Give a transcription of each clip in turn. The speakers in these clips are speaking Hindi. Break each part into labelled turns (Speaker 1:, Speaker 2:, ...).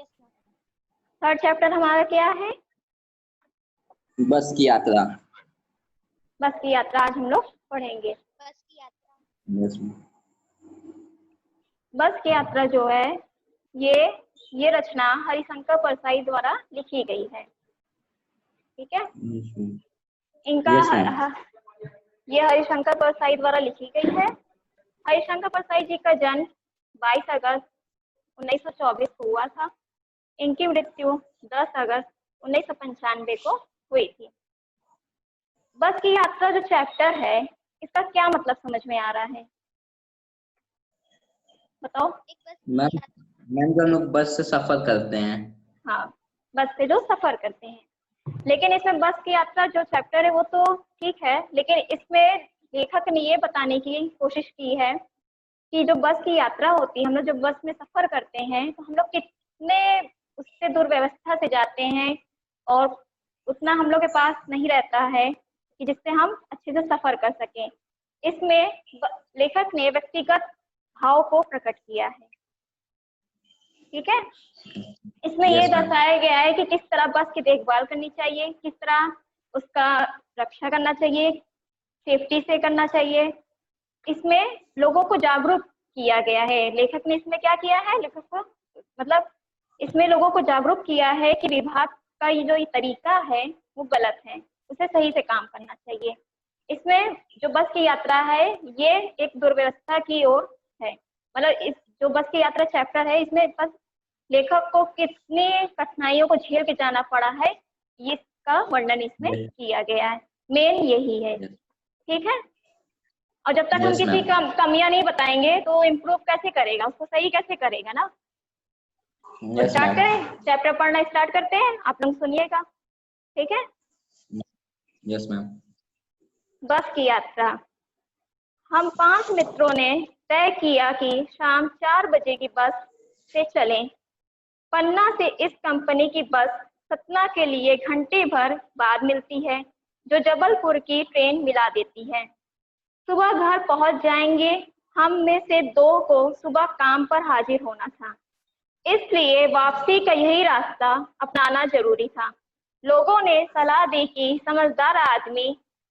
Speaker 1: थर्ड चैप्टर हमारा क्या है?
Speaker 2: बस की यात्रा।
Speaker 1: बस की यात्रा आज हम लोग पढ़ेंगे।
Speaker 3: बस की यात्रा।
Speaker 2: Yes ma'am.
Speaker 1: बस की यात्रा जो है ये रचना हरिशंकर परसाई द्वारा लिखी गई है। ठीक है, इनका
Speaker 2: यस मैम।
Speaker 1: ये हरिशंकर परसाई द्वारा लिखी गई है। हरिशंकर परसाई जी का जन्म 22 अगस्त 1924 को हुआ था। इनकी मृत्यु 10 अगस्त 1995 को हुई थी। बस की यात्रा जो चैप्टर है इसका क्या मतलब समझ में आ रहा है, बताओ?
Speaker 2: मैम मैम हम लोग बस से सफर करते हैं।
Speaker 1: हाँ, बस से जो सफर करते हैं, लेकिन इसमें बस की यात्रा जो चैप्टर है वो तो ठीक है, लेकिन इसमें लेखक ने ये बताने की कोशिश की है कि जो बस की यात्रा होती है, हम लोग जब बस में सफर करते हैं तो हम लोग कितने उससे दुर्व्यवस्था से जाते हैं और उतना हम लोग के पास नहीं रहता है कि जिससे हम अच्छे से सफर कर सकें। इसमें लेखक ने व्यक्तिगत भाव को प्रकट किया है। ठीक है, इसमें ये दर्शाया गया है कि किस तरह बस की देखभाल करनी चाहिए, किस तरह उसका रक्षा करना चाहिए, सेफ्टी से करना चाहिए। इसमें लोगों को जागरूक किया गया है। लेखक ने इसमें क्या किया है, लेखक को मतलब इसमें लोगों को जागरूक किया है कि विभाग का ये जो तरीका है वो गलत है, उसे सही से काम करना चाहिए। इसमें जो बस की यात्रा है ये एक दुर्व्यवस्था की ओर है। मतलब इस जो बस की यात्रा चैप्टर है इसमें बस लेखक को कितनी कठिनाइयों को झेल के जाना पड़ा है इसका वर्णन इसमें किया गया है। मेन यही है। ठीक है, और जब तक हम किसी कमियां नहीं बताएंगे तो इम्प्रूव कैसे करेगा, उसको सही कैसे करेगा ना। तो स्टार्ट करें, चैप्टर पढ़ना स्टार्ट करते हैं, आप लोग सुनिएगा। ठीक है?
Speaker 2: Yes ma'am.
Speaker 1: बस की यात्रा। हम 5 मित्रों ने तय किया कि शाम 4 बजे की बस से चलें। पन्ना से इस कंपनी की बस सतना के लिए घंटे भर बाद मिलती है, जो जबलपुर की ट्रेन मिला देती है। सुबह घर पहुंच जाएंगे। हम में से 2 को सुबह काम पर हाजिर होना था, इसलिए वापसी का यही रास्ता अपनाना जरूरी था। लोगों ने सलाह दी कि समझदार आदमी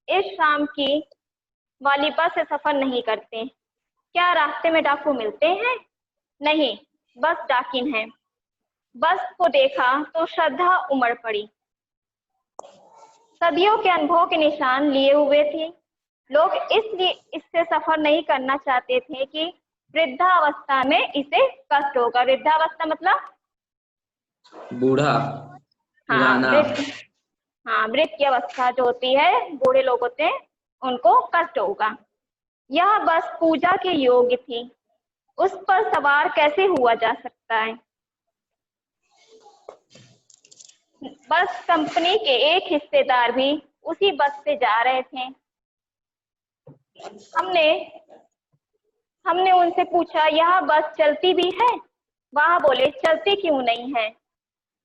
Speaker 1: इस शाम की वाली बस से सफर नहीं करते। क्या रास्ते में डाकू मिलते हैं? नहीं, बस डाकिन है। बस को देखा तो श्रद्धा उमड़ पड़ी। सदियों के अनुभव के निशान लिए हुए थे। लोग इसलिए इससे सफर नहीं करना चाहते थे कि वृद्धावस्था में इसे कष्ट होगा। वृद्धावस्था मतलब
Speaker 2: बूढ़ा, पुराना।
Speaker 1: हाँ, वृद्ध की अवस्था जो होती है, बूढ़े लोग होते हैं, उनको कष्ट होगा। यह बस पूजा के योग्य थी, उस पर सवार कैसे हुआ जा सकता है। बस कंपनी के एक हिस्सेदार भी उसी बस से जा रहे थे। हमने उनसे पूछा, यह बस चलती भी है? वह बोले, चलती क्यों नहीं है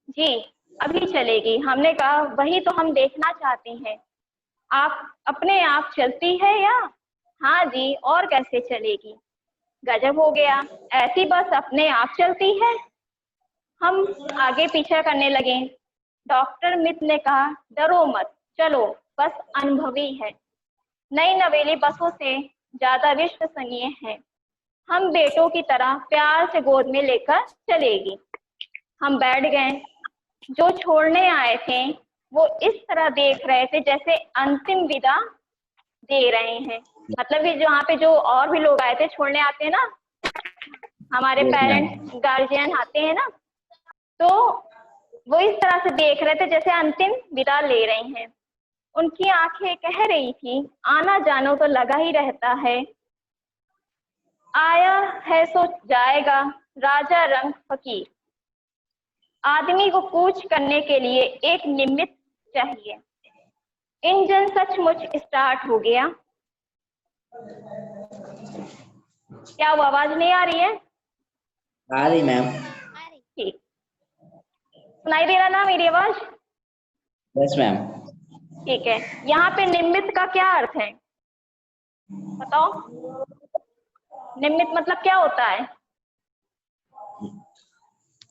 Speaker 1: जी, अभी चलेगी। हमने कहा, वही तो हम देखना चाहते हैं, आप अपने आप चलती है या? हाँ जी, और कैसे चलेगी। गजब हो गया, ऐसी बस अपने आप चलती है। हम आगे पीछा करने लगे। डॉक्टर मित्र ने कहा, डरो मत, चलो, बस अनुभवी है, नई नवेली बसों से ज्यादा विश्वसनीय है, हम बेटों की तरह प्यार से गोद में लेकर चलेगी। हम बैठ गए। जो छोड़ने आए थे वो इस तरह देख रहे थे जैसे अंतिम विदा दे रहे हैं। मतलब कि जहाँ पे जो और भी लोग आए थे, छोड़ने आते हैं ना, हमारे पेरेंट्स गार्जियन आते हैं ना, तो वो इस तरह से देख रहे थे जैसे अंतिम विदा ले रहे हैं। उनकी आंखें कह रही थी, आना जानो तो लगा ही रहता है, आया है सो जाएगा, राजा रंग फकीर। आदमी को कूच करने के लिए एक निमित्त चाहिए। इंजन सचमुच स्टार्ट हो गया। क्या वो आवाज नहीं आ रही है?
Speaker 2: आ रही मैम।
Speaker 1: ठीक, सुनाई दे रहा ना मेरी आवाज?
Speaker 2: Yes ma'am.
Speaker 1: ठीक है, यहाँ पे निमित्त का क्या अर्थ है बताओ? निमित्त मतलब क्या होता है?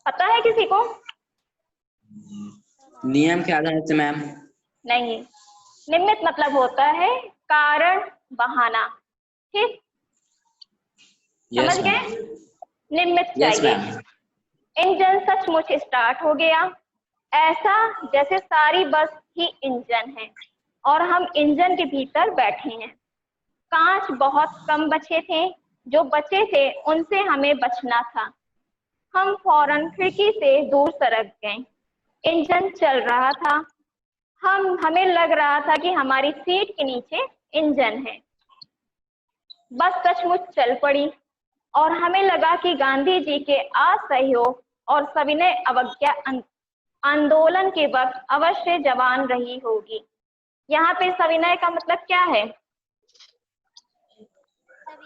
Speaker 1: पता है किसी को?
Speaker 2: नियम के आधार से मैम।
Speaker 1: नहीं, निमित्त मतलब होता है कारण, बहाना। ठीक, समझ
Speaker 2: यस
Speaker 1: गए?
Speaker 2: मैम।
Speaker 1: निमित्त
Speaker 2: यस
Speaker 1: चाहिए।
Speaker 2: मैम।
Speaker 1: इंजन सचमुच स्टार्ट हो गया, ऐसा जैसे सारी बस ही इंजन है और हम इंजन के भीतर बैठे हैं। कांच बहुत कम बचे थे, जो बचे थे उनसे हमें बचना था। हम फौरन खिड़की से दूर सरक गए। इंजन चल रहा था, हमें लग रहा था कि हमारी सीट के नीचे इंजन है। बस सचमुच चल पड़ी और हमें लगा कि गांधी जी के असहयोग और सविनय अवज्ञा आंदोलन के वक्त अवश्य जवान रही होगी। यहाँ पे सविनय का मतलब क्या है?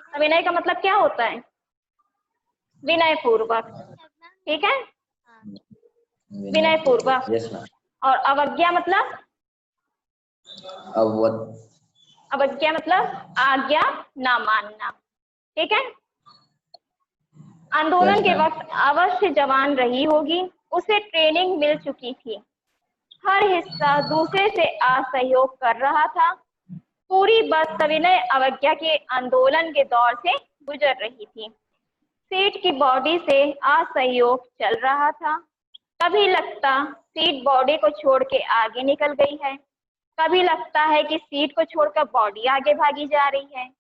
Speaker 1: सविनय का मतलब क्या होता है? विनय पूर्वक, ठीक है, विनय पूर्वक।
Speaker 2: Yes ma'am.
Speaker 1: और अवज्ञा मतलब?
Speaker 2: अवध।
Speaker 1: अवज्ञा मतलब आज्ञा ना मानना, ठीक है। आंदोलन
Speaker 2: यस
Speaker 1: के
Speaker 2: मैम।
Speaker 1: वक्त अवश्य जवान रही होगी, उसे ट्रेनिंग मिल चुकी थी, हर हिस्सा दूसरे से असहयोग कर रहा था। पूरी बस सविनय अवज्ञा के आंदोलन के दौर से गुजर रही थी। सीट की बॉडी से असहयोग चल रहा था। कभी लगता सीट बॉडी को छोड़ के आगे निकल गई है, कभी लगता है कि सीट को छोड़कर बॉडी आगे भागी जा रही है।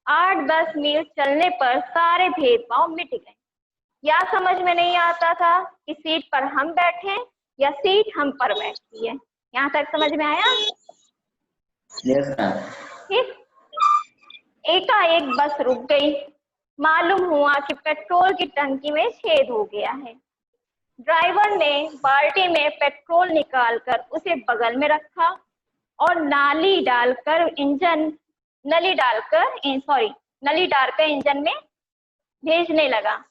Speaker 1: 8-10 मील चलने पर सारे भेदभाव मिट गए। या समझ में नहीं आता था कि सीट पर हम बैठे या सीट हम पर बैठती है। यहाँ तक समझ में आया?
Speaker 2: Yes ma'am.
Speaker 1: ठीक। एकाएक बस रुक गई। मालूम हुआ कि पेट्रोल की टंकी में छेद हो गया है। ड्राइवर ने बाल्टी में पेट्रोल निकालकर उसे बगल में रखा और नली डालकर इंजन में भेजने लगा।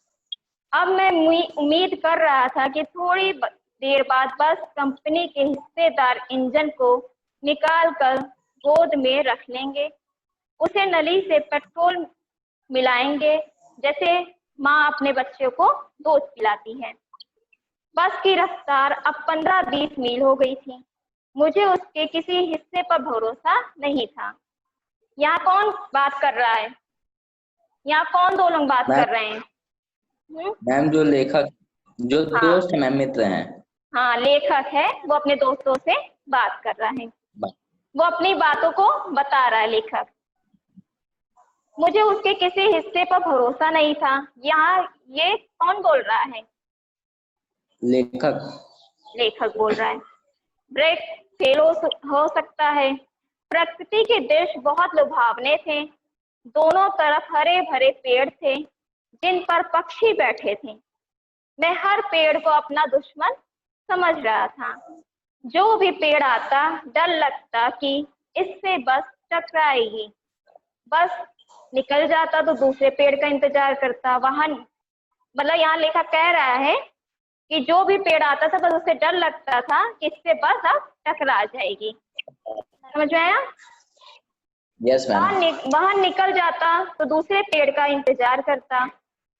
Speaker 1: अब मैं उम्मीद कर रहा था कि थोड़ी देर बाद बस कंपनी के हिस्सेदार इंजन को निकालकर गोद में रख लेंगे, उसे नली से पेट्रोल मिलाएंगे जैसे माँ अपने बच्चे को दूध पिलाती है। बस की रफ्तार अब 15-20 मील हो गई थी। मुझे उसके किसी हिस्से पर भरोसा नहीं था। यहाँ कौन बात कर रहा है? यहाँ कौन दो लोग बात कर रहे हैं?
Speaker 2: मैम जो लेखक, जो
Speaker 1: हाँ
Speaker 2: दोस्त मैम, मित्र हैं।
Speaker 1: हाँ, लेखक है, वो अपने दोस्तों से बात कर रहा है, वो अपनी बातों को बता रहा है लेखक। मुझे उसके किसी हिस्से पर भरोसा नहीं था। यहाँ ये कौन बोल रहा है? लेखक बोल रहा है। ब्रेक फेल हो सकता है। प्रकृति के दृश्य बहुत लुभावने थे। दोनों तरफ हरे भरे पेड़ थे जिन पर पक्षी बैठे थे। मैं हर पेड़ को अपना दुश्मन समझ रहा था। जो भी पेड़ आता डर लगता कि इससे बस टकराएगी। बस निकल जाता तो दूसरे पेड़ का इंतजार करता। वाहन मतलब यहाँ लेखक कह रहा है कि जो भी पेड़ आता था बस उससे डर लगता था कि इससे बस अब टकरा जाएगी। समझ में आया?
Speaker 2: Yes ma'am.
Speaker 1: वाहन निकल जाता तो दूसरे पेड़ का इंतजार करता।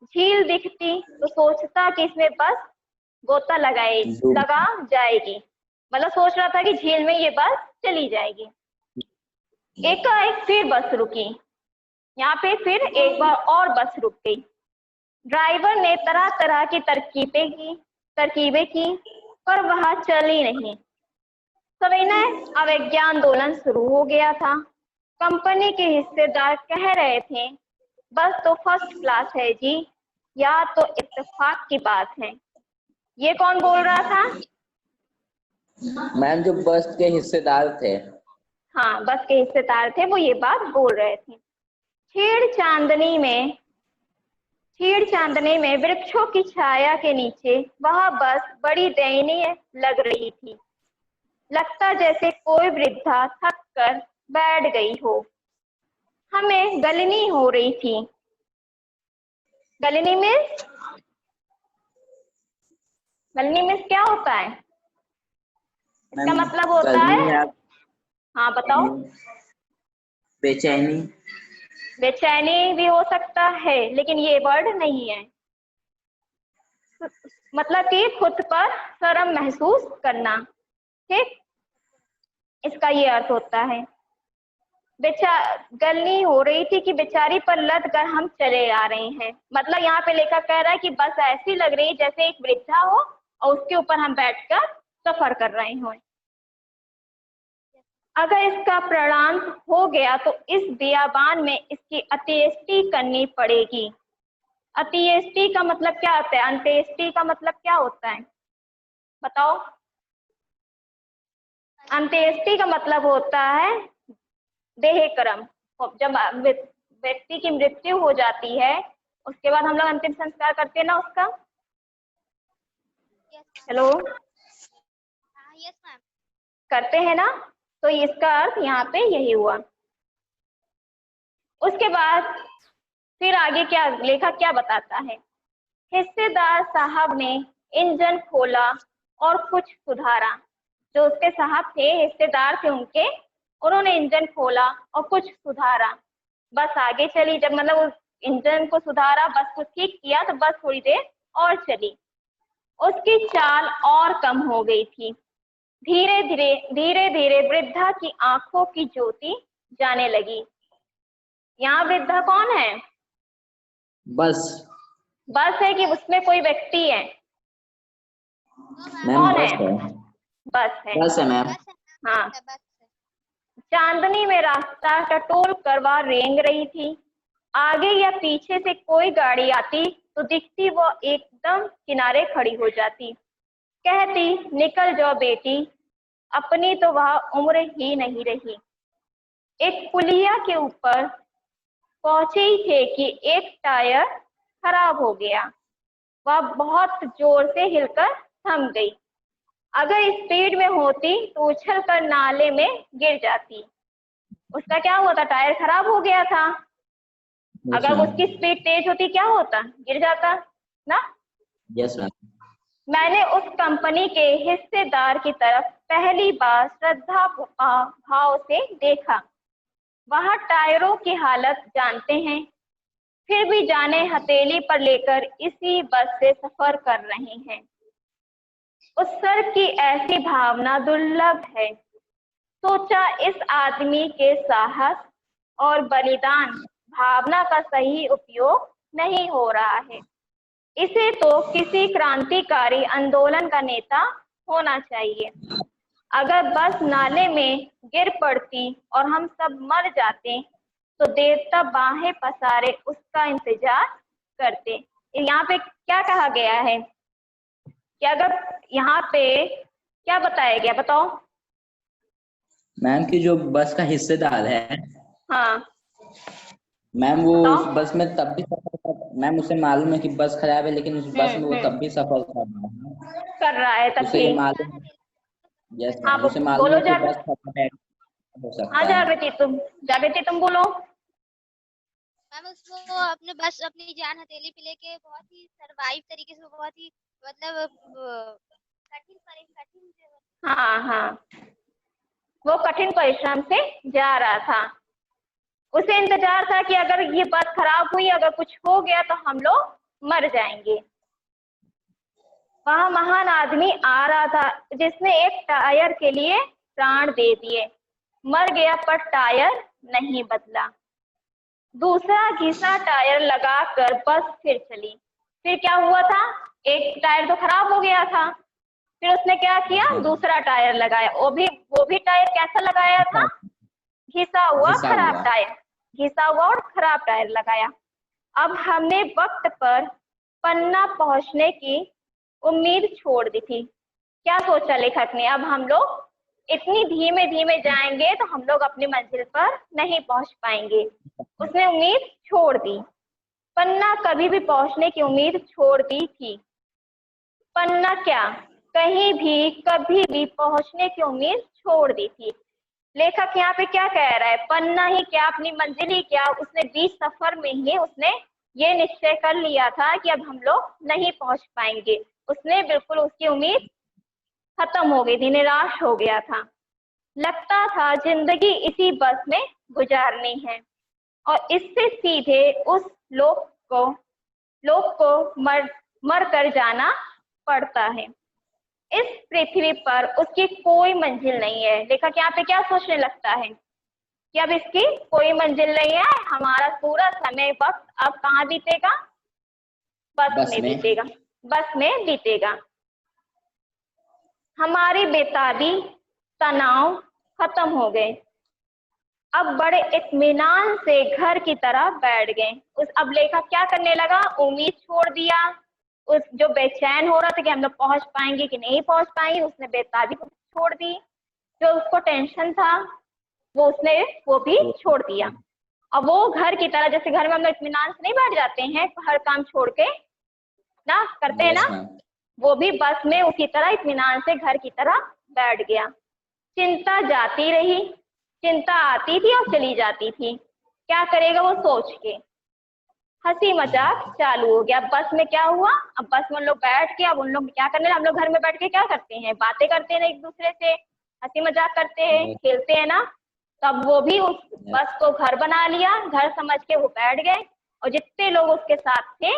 Speaker 1: झील दिखती तो सोचता कि इसमें बस गोता लगा जाएगी। मतलब सोच रहा था कि झील में ये बस चली जाएगी। एकाएक फिर बस रुकी। यहाँ पे फिर एक बार और बस रुक गई। ड्राइवर ने तरह तरह की तरकीबें की पर वह चली नहीं। सविनय अवज्ञा आंदोलन शुरू हो गया था। कंपनी के हिस्सेदार कह रहे थे बस तो फर्स्ट क्लास है जी, या तो इत्तेफाक की बात है। ये कौन बोल रहा था?
Speaker 2: मैम जो बस के हिस्सेदार थे।
Speaker 1: हाँ, बस के हिस्सेदार थे, वो ये बात बोल रहे थे। छेड़ चांदनी में वृक्षों की छाया के नीचे वह बस बड़ी दयनीय लग रही थी। लगता जैसे कोई वृद्धा थक कर बैठ गई हो। हमें गलनी हो रही थी। गलनी मीन्स क्या होता है? इसका मतलब होता है, हाँ बताओ।
Speaker 2: बेचैनी।
Speaker 1: बेचैनी भी हो सकता है लेकिन ये वर्ड नहीं है। मतलब कि खुद पर शर्म महसूस करना। ठीक, इसका ये अर्थ होता है। गलनी हो रही थी कि बेचारी पर लद कर हम चले आ रहे हैं। मतलब यहाँ पे लेखक कह रहा है कि बस ऐसी लग रही जैसे एक वृद्धा हो और उसके ऊपर हम बैठकर सफर कर रहे हों। अगर इसका परिणाम हो गया तो इस बियाबान में इसकी अंत्येष्टि करनी पड़ेगी। अंत्येष्टि का मतलब क्या होता है? अंत्येष्टि का मतलब क्या होता है बताओ? अंत्येष्टि का मतलब होता है देह कर्म। जब व्यक्ति की मृत्यु हो जाती है उसके बाद हम लोग अंतिम संस्कार करते हैं ना उसका। हेलो,
Speaker 3: यस मैम,
Speaker 1: करते हैं ना? तो इसका अर्थ यहाँ पे यही हुआ। उसके बाद फिर आगे क्या लेखक क्या बताता है? हिस्सेदार साहब ने इंजन खोला और कुछ सुधारा। जो उसके साहब थे, हिस्सेदार थे उनके, उन्होंने इंजन खोला और कुछ सुधारा। बस आगे चली। जब मतलब उस इंजन को सुधारा, बस को ठीक किया तो बस थोड़ी देर और चली। उसकी चाल और कम हो गई थी। धीरे धीरे वृद्धा की आंखों की ज्योति जाने लगी। यहाँ वृद्धा कौन है?
Speaker 2: बस
Speaker 1: बस है कि उसमें कोई व्यक्ति है?
Speaker 2: मैम,
Speaker 1: कौन
Speaker 2: बस
Speaker 1: है?
Speaker 2: है।
Speaker 1: बस है।
Speaker 2: बस है मैम।
Speaker 1: हाँ।
Speaker 3: बस है।
Speaker 1: चांदनी में रास्ता टटोल करवा रेंग रही थी। आगे या पीछे से कोई गाड़ी आती तो दिखती वो एकदम किनारे खड़ी हो जाती। कहती, निकल जाओ बेटी, अपनी तो वह उम्र ही नहीं रही। एक पुलिया के ऊपर पहुंचे ही थे कि एक टायर खराब हो गया। वह बहुत जोर से हिलकर थम गई। अगर स्पीड में होती तो उछल कर नाले में गिर जाती। उसका क्या हुआ था? टायर खराब हो गया था। अगर उसकी स्पीड तेज होती क्या होता? गिर जाता ना।
Speaker 2: Yes ma'am.
Speaker 1: मैंने उस कंपनी के हिस्सेदार की तरफ पहली बार श्रद्धा भाव से देखा। वह टायरों की हालत जानते हैं, फिर भी जाने हथेली पर लेकर इसी बस से सफर कर रहे हैं। उत्सर्ग की ऐसी भावना दुर्लभ है। सोचा, इस आदमी के साहस और बलिदान भावना का सही उपयोग नहीं हो रहा है। इसे तो किसी क्रांतिकारी आंदोलन का नेता होना चाहिए। अगर बस नाले में गिर पड़ती और हम सब मर जाते तो देवता बाहें पसारे उसका इंतजार करते। यहाँ पे क्या कहा गया है कि अगर यहाँ पे क्या बताया गया बताओ?
Speaker 2: मैम की जो बस का हिस्सेदार है,
Speaker 1: हाँ
Speaker 2: मैम वो उस
Speaker 1: बताओ।
Speaker 2: बस में तब भी सफर कर, मैम उसे मालूम है कि बस खराब है, लेकिन उस बस में वो तब भी सफर कर रहा है।
Speaker 1: कर रहा है तब
Speaker 2: उसे
Speaker 1: भी।
Speaker 2: ये मालूम है। यस
Speaker 1: हाँ
Speaker 2: मैम, उसे मालूम
Speaker 1: बोलो
Speaker 2: है कि बस खराब है, हो
Speaker 1: हाँ
Speaker 2: सकता है।
Speaker 1: जागृति तुम बोलो।
Speaker 3: मैम उसको अपने बस अपनी जान हथेली पे लेके बहुत ही सरवाइव तरीके से, बहुत ही मतलब कठिन
Speaker 1: हाँ हाँ, वो कठिन परिश्रम से जा रहा था। उसे इंतजार था कि अगर ये बात खराब हुई, अगर कुछ हो गया तो हम लोग मर जाएंगे। वह महान आदमी आ रहा था जिसने एक टायर के लिए प्राण दे दिए। मर गया पर टायर नहीं बदला। दूसरा घिसा टायर लगाकर बस फिर चली। फिर क्या हुआ था? एक टायर तो खराब हो गया था, फिर उसने क्या किया? दूसरा टायर लगाया। वो भी टायर कैसा लगाया था? घिसा हुआ
Speaker 2: घिसा
Speaker 1: खराब
Speaker 2: हुआ।
Speaker 1: टायर। घिसा हुआ और खराब टायर लगाया। अब हमने वक्त पर पन्ना पहुंचने की उम्मीद छोड़ दी थी। क्या सोचा लेखक ने? अब हम लोग इतनी धीमे धीमे जाएंगे तो हम लोग अपनी मंजिल पर नहीं पहुंच पाएंगे। उसने उम्मीद छोड़ दी। पन्ना कभी भी पहुंचने की उम्मीद छोड़ दी थी। पन्ना क्या, कहीं भी कभी भी पहुंचने की उम्मीद छोड़ दी थी। लेखक यहाँ पे क्या कह रहा है? पन्ना ही क्या, अपनी मंजिल ही क्या, उसने बीच सफर में ही उसने ये निश्चय कर लिया था कि अब हम लोग नहीं पहुंच पाएंगे। उसने बिल्कुल, उसकी उम्मीद खत्म हो गई थी, निराश हो गया था। लगता था जिंदगी इसी बस में गुजारनी है और इससे सीधे उस लोक को मर कर जाना पड़ता है। इस पृथ्वी पर उसकी कोई मंजिल नहीं है। लेखक यहाँ पे क्या सोचने लगता है कि अब इसकी कोई मंजिल नहीं है, हमारा पूरा समय वक्त अब कहाँ बीतेगा, बस में बीतेगा, बस में बीतेगा। हमारी बेताबी तनाव खत्म हो गए, अब बड़े इत्मीनान से घर की तरह बैठ गए। उस अब लेखक क्या करने लगा, उम्मीद छोड़ दिया। उस जो बेचैन हो रहा था कि हम लोग पहुंच पाएंगे कि नहीं पहुंच पाएंगे, उसने बेताबी को छोड़ दी। जो उसको टेंशन था वो भी छोड़ दिया। अब वो घर की तरह, जैसे घर में हम लोग इत्मीनान से नहीं बैठ जाते हैं, हर काम छोड़ के ना करते हैं ना, वो भी बस में उसी तरह इत्मीनान से घर की तरह बैठ गया। चिंता जाती रही, चिंता आती थी और चली जाती थी, क्या करेगा वो सोच के। हंसी मजाक चालू हो गया। बस में क्या हुआ, अब बस में उन लोग बैठ के, अब उन लोग क्या करने, हम लोग घर में बैठ के क्या करते हैं, बातें करते हैं एक दूसरे से, हंसी मजाक करते हैं, खेलते हैं ना। तब वो भी उस बस को घर बना लिया, घर समझ के वो बैठ गए और जितने लोग उसके साथ थे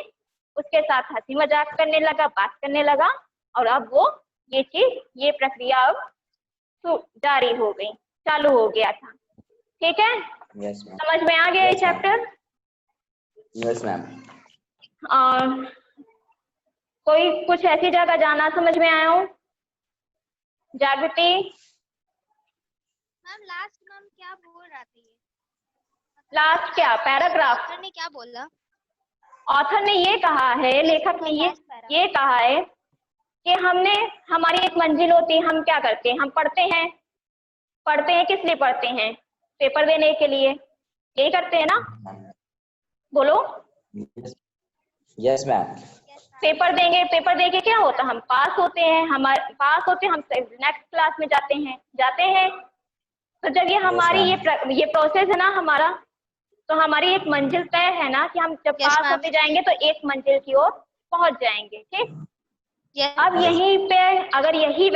Speaker 1: उसके साथ हंसी मजाक करने लगा, बात करने लगा। और अब वो ये प्रक्रिया अब जारी हो गई, चालू हो गया था। ठीक है, समझ में आ गया ये चैप्टर?
Speaker 2: Yes ma'am.
Speaker 1: और कोई कुछ ऐसी जगह जाना समझ में आया हो? जागृति
Speaker 3: मैम लास्ट मैम क्या बोल रहा थी?
Speaker 1: लास्ट क्या पैराग्राफ?
Speaker 3: ऑथर ने क्या बोला?
Speaker 1: ऑथर ने ये कहा है, लेखक ने ये कहा है कि हमारी एक मंजिल होती है, हम क्या करते हैं, हम पढ़ते हैं किस लिए पढ़ते हैं, पेपर देने के लिए, यही करते हैं ना, बोलो।
Speaker 2: Yes ma'am.
Speaker 1: पेपर देंगे, पेपर देके क्या होता है, हम पास होते हैं, हम नेक्स्ट क्लास में जाते हैं। तो जब ये हमारी ये प्रोसेस है ना हमारा, तो हमारी एक मंजिल तय है ना कि हम जब पास होते जाएंगे तो एक मंजिल की ओर पहुंच जाएंगे। ठीक, अब यहीं पे अगर यही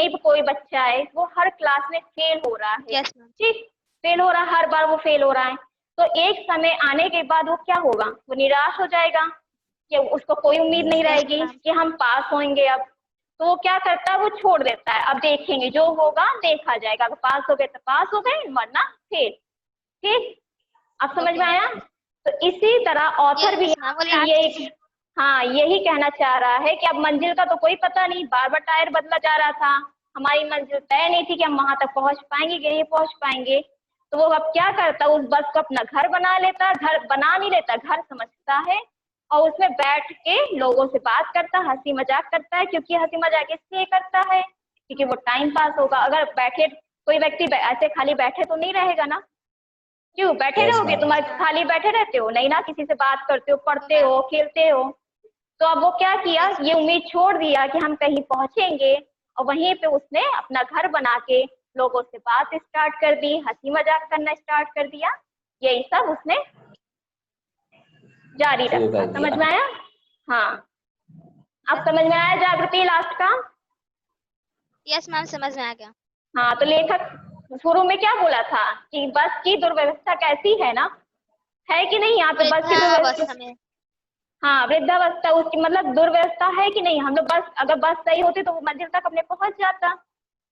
Speaker 1: पे कोई बच्चा है, वो हर क्लास में फेल हो रहा है, ठीक, फेल हो रहा है, हर बार वो फेल हो रहा है, तो एक समय आने के बाद वो क्या होगा, वो निराश हो जाएगा कि उसको कोई उम्मीद नहीं रहेगी कि हम पास होंगे। अब तो वो क्या करता है, वो छोड़ देता है, अब देखेंगे जो होगा देखा जाएगा, अगर पास हो गए तो पास हो गए, वरना फेल। ठीक, अब समझ में आया? तो इसी तरह ऑथर भी यही कहना चाह रहा है कि अब मंजिल का तो कोई पता नहीं, बार बार टायर बदला जा रहा था, हमारी मंजिल तय नहीं थी कि हम वहां तक पहुंच पाएंगे कि नहीं पहुंच पाएंगे। तो वो अब क्या करता, उस बस को अपना घर बना लेता, घर बना नहीं लेता, घर समझता है, और उसमें बैठ के लोगों से बात करता, हंसी मजाक करता है। क्योंकि हंसी मजाक इसलिए करता है क्योंकि वो टाइम पास होगा। अगर बैठे कोई व्यक्ति ऐसे खाली बैठे तो नहीं रहेगा ना, क्यों बैठे रहोगे, तुम खाली बैठे रहते हो नहीं ना, किसी से बात करते हो, पढ़ते हो, खेलते हो। तो अब वो क्या किया, ये उम्मीद छोड़ दिया कि हम कहीं पहुंचेंगे, और वहीं पे उसने अपना घर बना के लोगों से बात स्टार्ट कर दी, हंसी मजाक करना स्टार्ट कर दिया, यही सब उसने जारी रखा। समझ में आया? हाँ, अब समझ में आया जागृति लास्ट का?
Speaker 3: यस मैम, समझ में आ गया।
Speaker 1: हाँ, तो लेखक शुरू में क्या बोला था कि बस की दुर्व्यवस्था कैसी है ना, है कि नहीं, यहाँ पे बस की दुर्व्यवस्था, हाँ वृद्धावस्था, उसकी मतलब दुर्व्यवस्था है कि नहीं। हम लोग बस, अगर बस सही होती तो वो मंजिल तक अपने पहुंच जाता,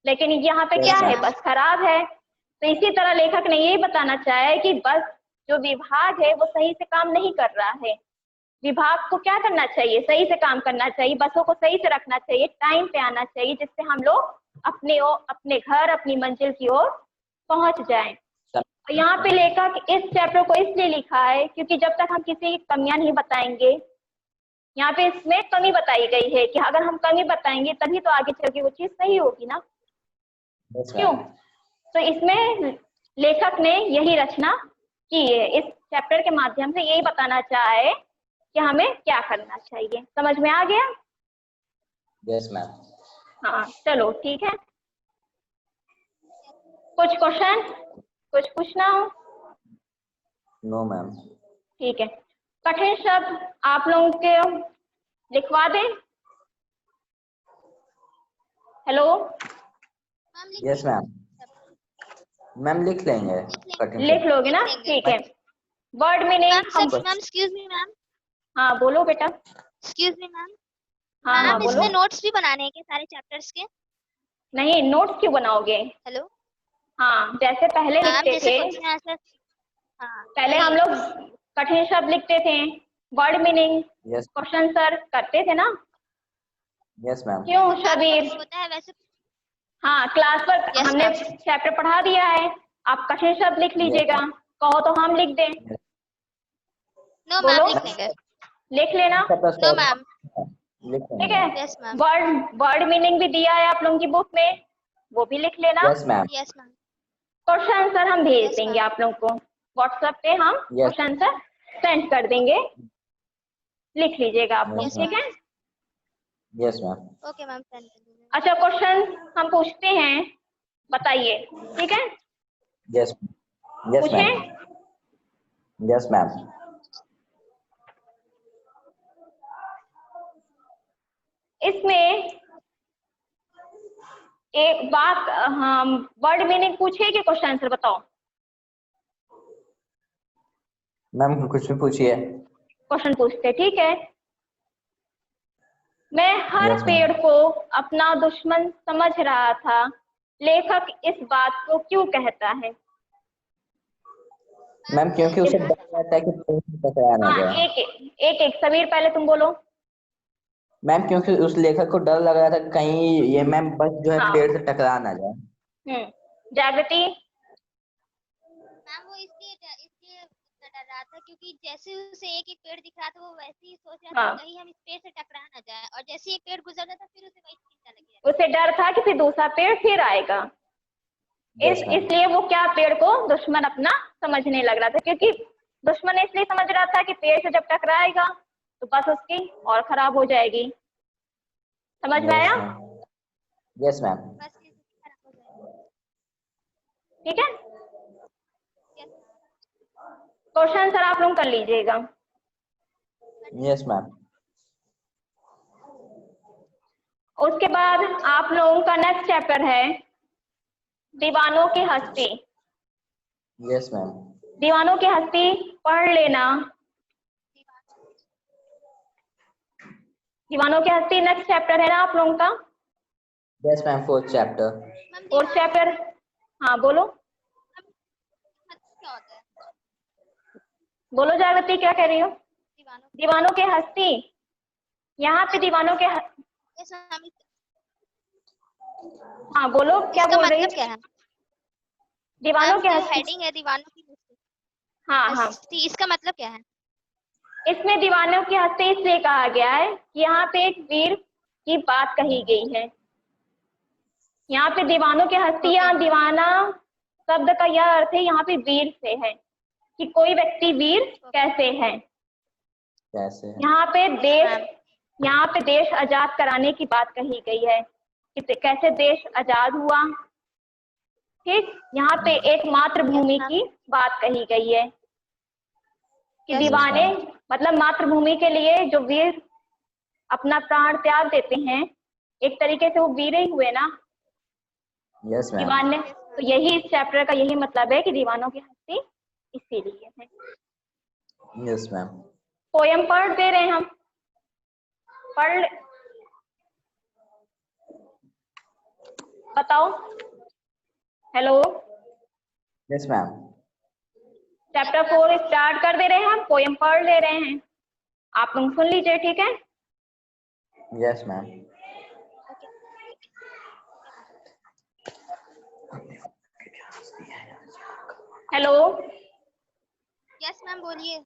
Speaker 1: लेकिन यहाँ पे क्या है, बस खराब है। तो इसी तरह लेखक ने यही बताना चाहा है कि बस जो विभाग है वो सही से काम नहीं कर रहा है। विभाग को क्या करना चाहिए, सही से काम करना चाहिए, बसों को सही से रखना चाहिए, टाइम पे आना चाहिए, जिससे हम लोग अपने घर, अपनी मंजिल की ओर पहुंच जाएं। और यहाँ पे लेखक इस चैप्टर को इसलिए लिखा है क्योंकि जब तक हम किसी की कमियां नहीं बताएंगे, यहाँ पे इसमें कमी बताई गई है कि अगर हम कमी बताएंगे तभी तो आगे चल के वो चीज सही होगी ना, क्यों? तो इसमें लेखक ने यही रचना की है, इस चैप्टर के माध्यम से यही बताना चाहा है कि हमें क्या करना चाहिए। समझ में आ गया?
Speaker 2: Yes ma'am.
Speaker 1: हाँ, चलो ठीक है। कुछ क्वेश्चन, कुछ पूछना हो?
Speaker 2: No ma'am.
Speaker 1: ठीक है, कठिन शब्द आप लोगों के लिखवा दें? हेलो?
Speaker 2: यस मैम, मैम लिख लेंगे,
Speaker 1: लिख लोगे ना? ठीक है। Word meaning
Speaker 3: ma'am excuse me ma'am.
Speaker 1: हाँ बोलो बेटा।
Speaker 3: Excuse me ma'am.
Speaker 1: हाँ हाँ
Speaker 3: मैम
Speaker 1: बोलो।
Speaker 3: इसमें नोट्स भी बनाने हैं क्या सारे चैप्टर्स के?
Speaker 1: नहीं, नोट्स क्यों बनाओगे?
Speaker 3: हेलो
Speaker 1: हाँ, जैसे पहले
Speaker 3: मैम,
Speaker 1: लिखते
Speaker 3: जैसे
Speaker 1: थे,
Speaker 3: क्वेश्चन आंसर। हाँ
Speaker 1: पहले हम
Speaker 3: वही।
Speaker 1: लोग कठिन शब्द लिखते थे, word meaning,
Speaker 2: yes
Speaker 1: question answer करते थे ना।
Speaker 2: Yes ma'am.
Speaker 1: क्यों
Speaker 3: क्लास
Speaker 1: शबीर?
Speaker 3: वर्क होता है वैसे।
Speaker 1: हाँ, क्लास पर
Speaker 3: यस
Speaker 1: हमने
Speaker 3: मैम।
Speaker 1: चैप्टर पढ़ा दिया है, आप कठिन शब्द लिख
Speaker 2: यस
Speaker 1: लीजिएगा, कहो तो हम लिख दें।
Speaker 3: नो मैम,
Speaker 1: बोलो,
Speaker 3: लिख लेंगे।
Speaker 1: लिख लेना।
Speaker 3: No ma'am.
Speaker 2: लिख
Speaker 1: ठीक
Speaker 2: लेंगे
Speaker 1: है,
Speaker 2: ma'am.
Speaker 3: Yes ma'am.
Speaker 1: Word meaning भी दिया है आप लोगों की बुक में, वो भी लिख लेना।
Speaker 2: Yes ma'am.
Speaker 3: Yes ma'am.
Speaker 1: Question answer हम भेज
Speaker 3: यस
Speaker 1: देंगे
Speaker 3: मैम।
Speaker 1: आप लोगों को, व्हाट्सएप पे हम
Speaker 2: यस
Speaker 1: क्वेश्चन आंसर सेंड कर देंगे, लिख लीजिएगा आप लोग,
Speaker 2: यस
Speaker 1: ठीक है।
Speaker 2: Yes ma'am.
Speaker 3: Okay ma'am, send कर दीजिए।
Speaker 1: अच्छा, क्वेश्चन हम पूछते हैं, बताइए, ठीक है।
Speaker 2: Yes yes ma'am.
Speaker 1: पूछें?
Speaker 2: Yes ma'am.
Speaker 1: इसमें एक बात, हम वर्ड मीनिंग पूछे कि क्वेश्चन आंसर बताओ?
Speaker 2: मैम कुछ भी पूछिए।
Speaker 1: क्वेश्चन पूछते, ठीक है। मैं हर
Speaker 2: यस मैम।
Speaker 1: पेड़ को अपना दुश्मन समझ रहा था, लेखक इस बात को क्यों कहता है?
Speaker 2: मैम क्योंकि
Speaker 1: इस,
Speaker 2: उसे डर रहता है कि पेड़ से टकरा ना
Speaker 1: हाँ,
Speaker 2: जाए।
Speaker 1: एक सबीर पहले तुम बोलो।
Speaker 2: मैम क्योंकि उस लेखक को डर लग रहा था कि कहीं ये मैम बस जो है पेड़
Speaker 1: हाँ,
Speaker 2: से टकरा ना जाए।
Speaker 1: जागृति।
Speaker 3: मैम वो इसलिए डर रहा था क्योंकि जैसे उसे एक एक पेड़ दिख रहा था, वो वैसे ही सोच रहा था
Speaker 1: हाँ,
Speaker 3: कि कहीं हम इस पेड़ से टकरा ना जाए, और जैसे ही एक पेड़ गुजर रहा था फिर उसे वही चिंता लगी
Speaker 1: उसे डर था कि फिर दूसरा पेड़ फिर आएगा,
Speaker 2: यस मैम।
Speaker 1: इसलिए वो क्या पेड़ को दुश्मन अपना समझने लग रहा था, क्योंकि दुश्मन इसलिए समझ रहा था कि पेड़ से जब टकराएगा तो बस उसकी और खराब हो जाएगी। समझ में
Speaker 2: यस
Speaker 1: आया?
Speaker 2: मैम। Yes ma'am.
Speaker 3: बस ये खराब हो जाएगा।
Speaker 1: ठीक है,
Speaker 3: यस
Speaker 1: क्वेश्चन आंसर आप लोग कर लीजिएगा।
Speaker 2: Yes ma'am.
Speaker 1: उसके बाद आप लोगों का नेक्स्ट चैप्टर है दीवानों की हस्ती।
Speaker 2: Yes ma'am.
Speaker 1: दीवानों की हस्ती पढ़ लेना। दीवानों की हस्ती नेक्स्ट चैप्टर है ना आप लोगों का?
Speaker 2: Yes ma'am, 4th chapter.
Speaker 3: Ma'am.
Speaker 1: Fourth chapter, हाँ बोलो।
Speaker 3: क्या होता है
Speaker 1: बोलो जागृति, क्या कह रही हो?
Speaker 3: दीवानों?
Speaker 1: दीवानों की हस्ती, यहाँ पे दीवानों के
Speaker 3: यस मैम।
Speaker 1: हाँ बोलो, क्या
Speaker 3: इसका
Speaker 1: बोल रही
Speaker 3: मतलब
Speaker 1: है?
Speaker 3: क्या है
Speaker 1: दीवानों
Speaker 3: मैम?
Speaker 1: की
Speaker 3: जो
Speaker 1: हस्ती,
Speaker 3: हेडिंग है दीवानों की
Speaker 1: हाँ हाँ,
Speaker 3: हस्ती, इसका मतलब क्या है?
Speaker 1: इसमें दीवानों की हस्ती इसलिए कहा गया है कि यहाँ पे एक वीर की बात कही गई है। यहाँ पे दीवानों की हस्ती या दीवाना शब्द का यह अर्थ है यहाँ पे वीर से है, कि कोई व्यक्ति वीर कैसे है।
Speaker 2: कैसे है?
Speaker 1: यहाँ पे देश आजाद कराने की बात कही गई है कि कैसे देश आजाद हुआ। ठीक, यहाँ पे एक मातृभूमि की बात कही गई है कि दीवाने मतलब मातृभूमि के लिए जो वीर अपना प्राण त्याग देते हैं, एक तरीके से वो वीर ही हुए ना।
Speaker 2: Yes ma'am.
Speaker 1: दीवाने, तो यही इस चैप्टर का यही मतलब है कि दीवानों की हस्ती इसीलिए है।
Speaker 2: Yes ma'am.
Speaker 1: पोयम पढ़ दे रहे हैं हम, पढ़, बताओ। Hello,
Speaker 2: yes ma'am.
Speaker 1: Chapter 4 start कर दे रहे हैं हम, पोयम पढ़ ले रहे हैं, आप लोग सुन लीजिए, ठीक है।
Speaker 2: Yes ma'am.
Speaker 1: Hello,
Speaker 3: yes ma'am, बोलिए।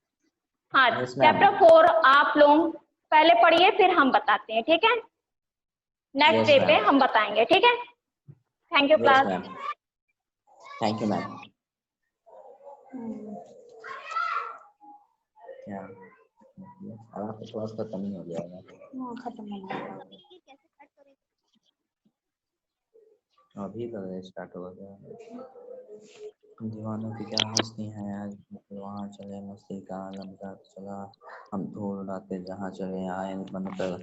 Speaker 1: हाँ,
Speaker 2: Yes, ma'am.
Speaker 1: चैप्टर 4 आप लोग पहले पढ़िए, फिर हम बताते हैं, ठीक है। नेक्स्ट
Speaker 2: Yes,
Speaker 1: डे पे
Speaker 2: ma'am.
Speaker 1: हम बताएंगे, ठीक है। Thank you
Speaker 2: yes
Speaker 1: class.
Speaker 2: Ma'am. Thank you ma'am. क्या अब आपका क्लास खत्म ही हो जाएगा।
Speaker 3: कैसे कट करें?
Speaker 2: अभी तो स्टार्ट हो गया। दीवानों की क्या हंसती है आज, वहाँ चले मस्ती का आलम का चला, हम धूल उड़ाते जहाँ चले आए बनकर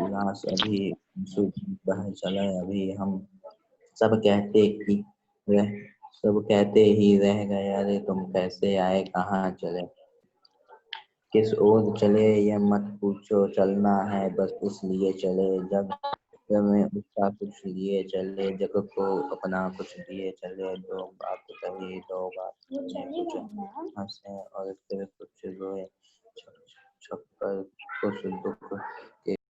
Speaker 2: लाश, अभी बह चले अभी हम सब कहते कि रह सब कहते ही रह गए, अरे तुम कैसे आए कहाँ चले। किस ओर चले ये मत पूछो, चलना है बस इसलिए चले। जग में उसका कुछ लिए चले, जग को अपना कुछ दिए चले। दो बात कही, दो बात सुने, कुछ हंसे और फिर कुछ रोए। छप छप कर कुछ दुख